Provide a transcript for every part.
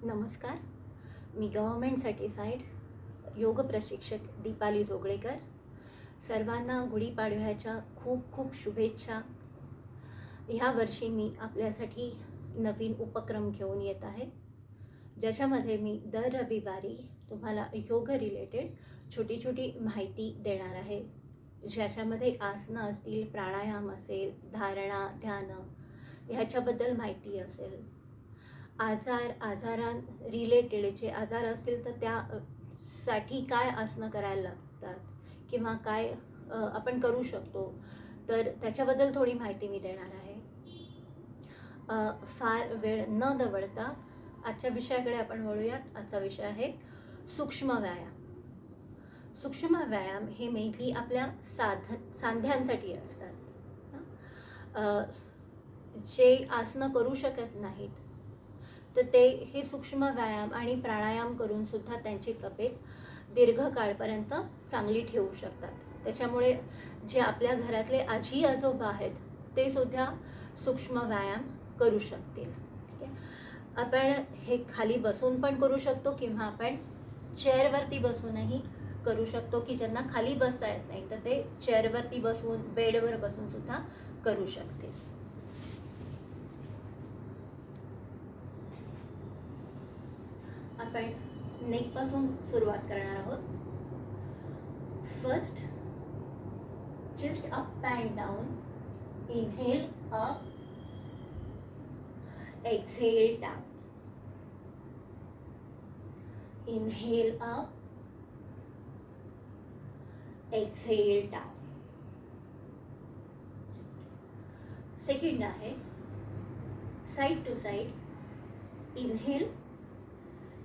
नमस्कार. मी government certified योग प्रशिक्षक दीपाली जोगळेकर. सर्वांना गुढीपाडव्याच्या खूप खूप शुभेच्छा. ह्या वर्षी मी आपल्यासाठी नवीन उपक्रम घेऊन येत आहे, ज्याच्यामध्ये मी दर रविवारी तुम्हाला योग रिलेटेड छोटी छोटी माहिती देणार आहे, ज्याच्यामध्ये आसनं असतील, प्राणायाम असेल, धारणा, ध्यान ह्याच्याबद्दल माहिती असेल. आजारां रिलेटेड जे आजार असतील तर त्यासाठी काय आसनं करायला लागतात किंवा काय आपण करू शकतो, तर त्याच्याबद्दल थोडी माहिती मी देणार आहे. फार वेळ न दवडता आजच्या विषयाकडे आपण वळूयात. आजचा विषय आहे सूक्ष्म व्यायाम. सूक्ष्म व्यायाम हे मेनली आपल्या सांध्यांसाठी असतात. जे आसनं करू शकत नाहीत तर ते हे सूक्ष्म व्यायाम आणि प्राणायाम करून सुद्धा त्यांची तब्येत दीर्घकाळपर्यंत चांगली ठेवू शकतात. त्याच्यामुळे जे आपल्या घरातले आजी आजोबा आहेत ते सुद्धा सूक्ष्म व्यायाम करू शकतील. आपण हे खाली बसून पण करू शकतो किंवा आपण चेअरवरती बसूनही करू शकतो, की ज्यांना खाली बसता येत नाही तर ते चेअरवरती बसून, बेडवर बसून सुद्धा करू शकतील. आपण नेक पासून सुरुवात करणार आहोत. First, chest up and down. Inhale up, exhale down. Inhale up, exhale down. Second आहे side to side. Inhale,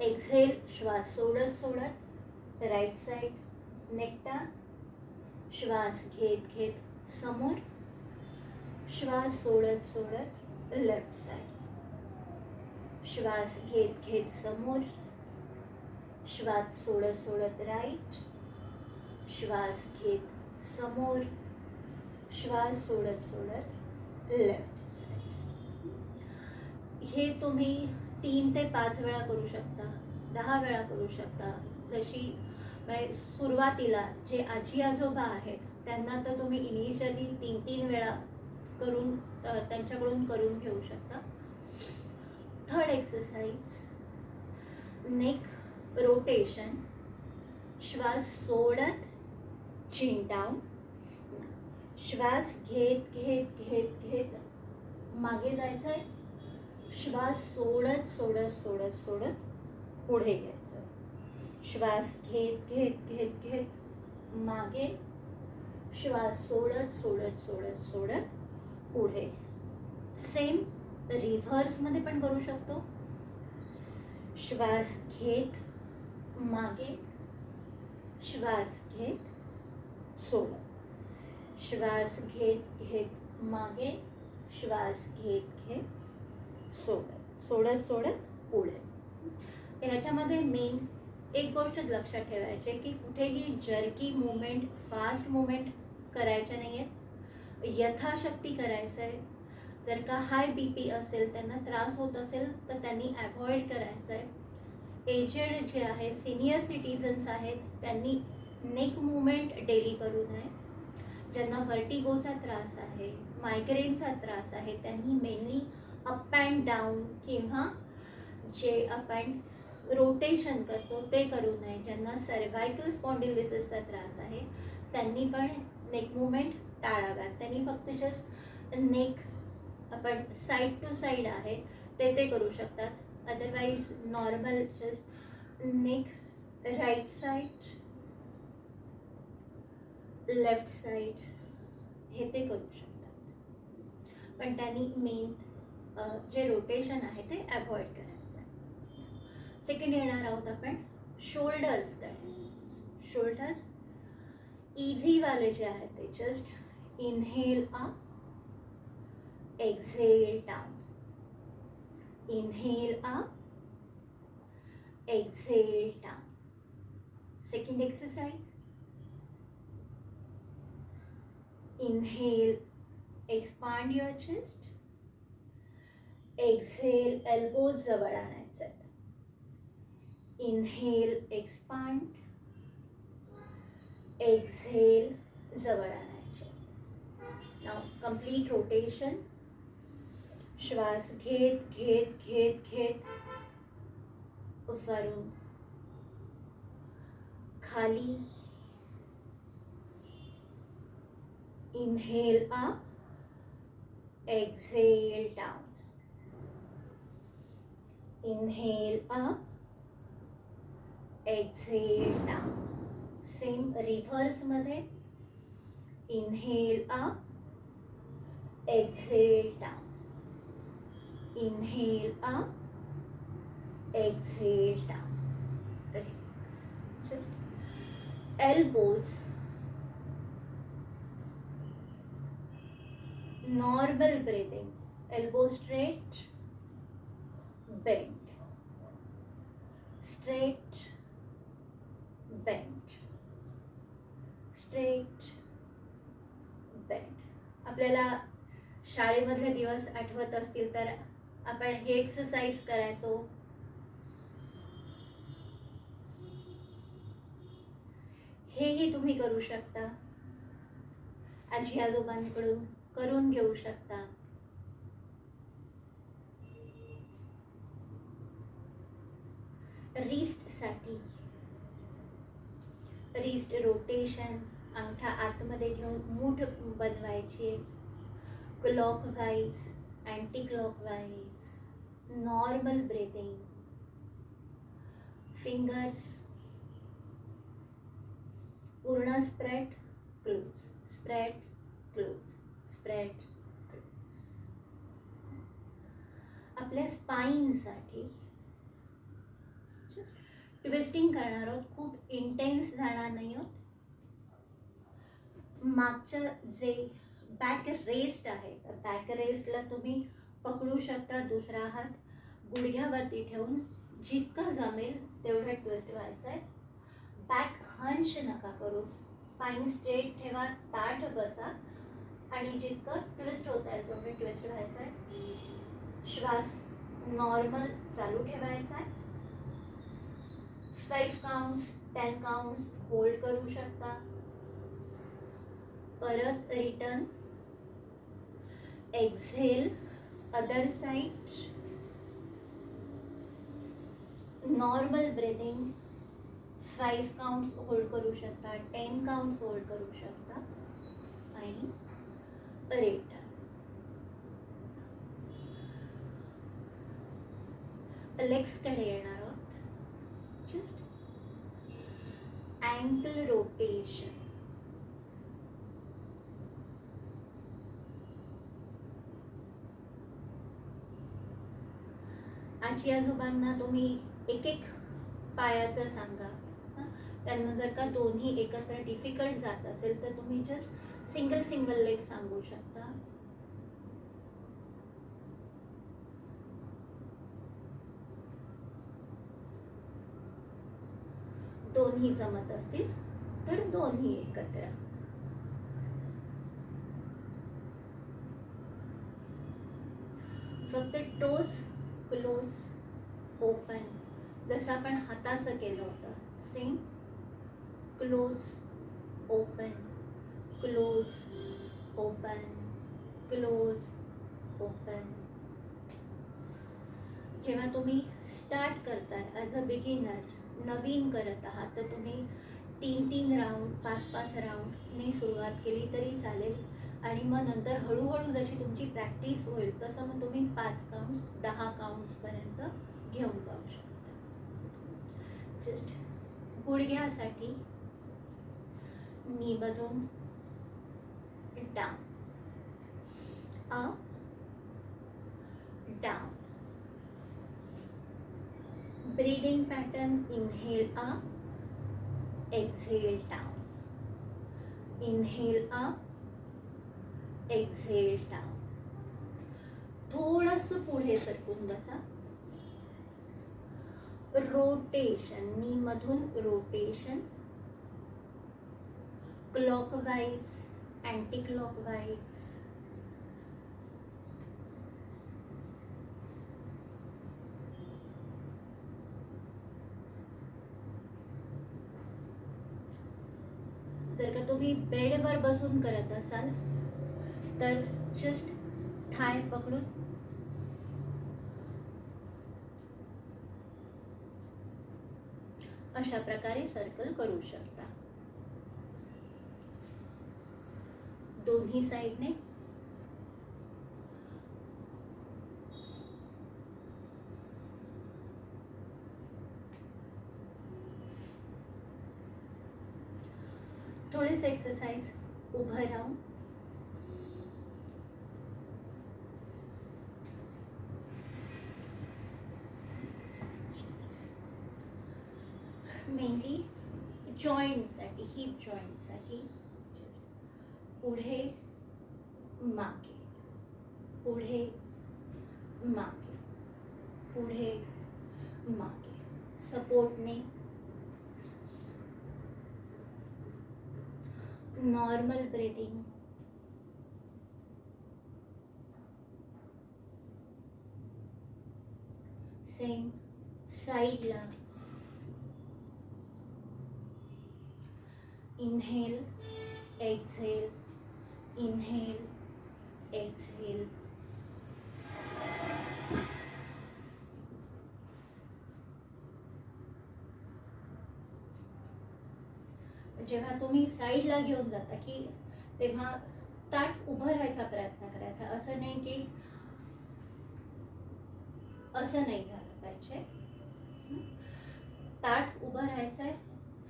exhale, श्वास सोडत सोडत राईट साइड नेकटा. श्वास घेत घेत समोर, श्वास सोडत सोडत लेफ्ट साइड. श्वास घेत घेत समोर, श्वास सोडत सोडत राईट. श्वास घेत समोर, श्वास सोडत सोडत लेफ्ट साइड. हे तुम्ही 3 ते 5 वेळा करू शकता, 10 वेळा करू शकता. जशी सुरुवातीला जे आजी आजोबा आहेत त्यांना तर तुम्ही इनिशियली 3-3 वेळा करून त्यांच्याकडून करून घेऊ शकता. Third exercise, neck rotation. श्वास सोडत चिन डाऊन. श्वास घेत घेत घेत घेत मागे जायचं आहे. श्वास सोडत सोडत सोडत सोडत पुढे घ्यायचं. श्वास घेत घेत घेत घेत मागे. श्वास सोडत सोडत सोडत सोडत पुढे. सेम रिव्हर्समध्ये पण करू शकतो. श्वास घेत मागे, श्वास घेत सोडत. श्वास घेत घेत मागे, श्वास घेत घेत सोडत सोडत सोडत पुढे. ह्याच्यामध्ये मेन एक गोष्ट लक्षात ठेवायची की कुठेही जर्की मुवमेंट, फास्ट मुवमेंट करायचे नाही आहेत. यथाशक्ती करायचं आहे. जर का हाय BP असेल, त्यांना त्रास होत असेल तर त्यांनी अवॉइड करायचं आहे. एजेड जे आहे, सिनियर सिटीजन्स आहेत, त्यांनी नेक मुवमेंट डेली करू नये. ज्यांना व्हर्टिगोचा त्रास आहे, मायग्रेनचा त्रास आहे, त्यांनी मेनली अप अँड डाऊन किंवा जे आपण रोटेशन करतो ते करू नये. ज्यांना सर्वायकल स्पॉन्डिलोसिसचा त्रास आहे त्यांनी पण नेक मुवमेंट टाळाव्यात. त्यांनी फक्त जस्ट नेक आपण साइड टू साइड आहे ते करू शकतात. Otherwise normal just neck right side, left side हे ते करू शकतात. पण त्यांनी मेन जे रोटेशन आहे ते अवॉइड करायचं आहे. सेकंड येणार आहोत आपण शोल्डर्सकडे. शोल्डर्स इझी वाले जे आहेत ते just inhale up, exhale down. Inhale up, exhale down. Second exercise, inhale, expand your chest. Exhale, elbows जवळ आणायचे. इनहेल एक्सपांड, एक्झेल जवळ आणायचे. Now complete rotation. श्वास घेत घेत घेत घेत वरून खाली. Inhale up, exhale down. Inhale up, exhale down. Same reverse मध्ये. Inhale up, exhale down. Inhale up, exhale down. Relax. Just elbows normal breathing. Elbows straight, bend, straight, bend, straight, bend. आपल्याला शाळेमधले दिवस आठवत असतील तर आपण हे एक्सरसाइज करायचो. हेही तुम्ही करू शकता. आजी आजोबांकडून करून घेऊ शकता. रिस्ट साठी रिस्ट रोटेशन. अंगठा आतमध्ये घेऊन मूठ बनवायची. Clockwise, anticlockwise. Normal breathing. Fingers पूर्ण spread, close, spread, close, spread, close. आपल्या स्पाईनसाठी ट्विस्टिंग करणार आहोत. खूप इंटेन्स जाणार नाही आहोत. मागचं जे बॅक रेस्ट आहे तर बॅक रेस्टला तुम्ही पकडू शकता दुसरा हात गुडघ्यावरती ठेवून. जितकं जमेल तेवढं ट्विस्ट व्हायचं आहे. बॅक हंच नका करू. स्पाइन स्ट्रेट ठेवा, ताठ बसा आणि जितकं ट्विस्ट होत आहे तेवढं ट्विस्ट व्हायचं आहे. श्वास नॉर्मल चालू ठेवायचा आहे. 5 काउंट्स, 10 काउंट्स होल्ड करू शकता. परत return. Exhale, other side. Normal breathing. 5 counts hold करू शकता, 10 काउंट्स होल्ड करू शकता आणि रिटर्न. लेग्स कडे येणार आहोत. Just ankle rotation. आजी आजोबांना तुम्ही एक एक पायाचं सांगा. त्यांना जर का दोन्ही एकत्र डिफिकल्ट जात असेल तर तुम्ही जस्ट सिंगल सिंगल लेग सांगू शकता. दोन्ही जमत असतील तर दोन्ही एकत्र. फक्त टोज क्लोज, ओपन. जसं आपण हाताचं केलं होतं same. Close, open, close, open, close, open. जेव्हा तुम्ही स्टार्ट करताय ॲज अ बिगिनर, नवीन करत आहात तर तुम्ही 3-3 राऊंड, 5-5 राऊंडने सुरुवात केली तरी चालेल. आणि मग नंतर हळूहळू जशी तुमची प्रॅक्टिस होईल तसं मग तुम्ही 5 काउंट्स, 10 काउंट्सपर्यंत घेऊन जाऊ शकता. जस्ट गुडघ्यासाठी नीमधून down, up, down. Breathing pattern. Inhale up, exhale down. Inhale up, exhale down. थोडंसं पुढे सरकून बसा. रोटेशन. नी मधून रोटेशन. Clockwise, anti clockwise. जर का तुम्ही बेडवर बसून करत असाल तर जस्ट थाय पकडून अशा प्रकारे सर्कल करू शकता. दोन्ही साइडने थोडेसे एक्सरसाइज उभं राहून मेनली जॉईंटसाठी, हिप जॉईंटसाठी पुढे मागे, पुढे मागे, पुढे मागे, सपोर्टने नॉर्मल ब्रीदिंग. सेम साइडला इनहेल एक्झेल, इनहेल एक्झेल. जेव्हा तुम्ही साईडला घेऊन जाता की तेव्हा ताठ उभं राहायचा प्रयत्न करायचा. असं नाही की असं नाही झालं पाहिजे. ताठ उभं राहायचं आहे,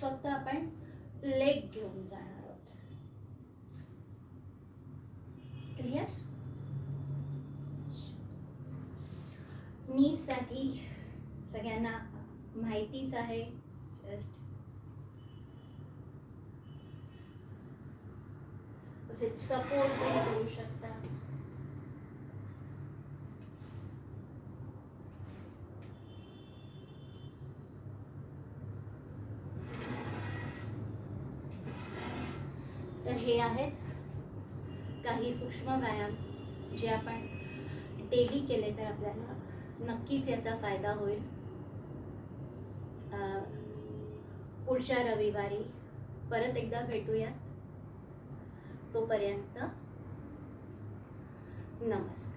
फक्त आपण लेग घेऊन जाणार आहोत. क्लिअर? नीसाठी सगळ्यांना माहितीच आहे. जस्ट विथ सपोर्ट तुम्ही करू शकता. तर हे आहेत काही सूक्ष्म व्यायाम जे आपण डेली केले तर आपल्याला नक्कीच याचा फायदा होईल. पुढच्या रविवारी परत एकदा भेटूया. तोपर्यंत नमस्कार.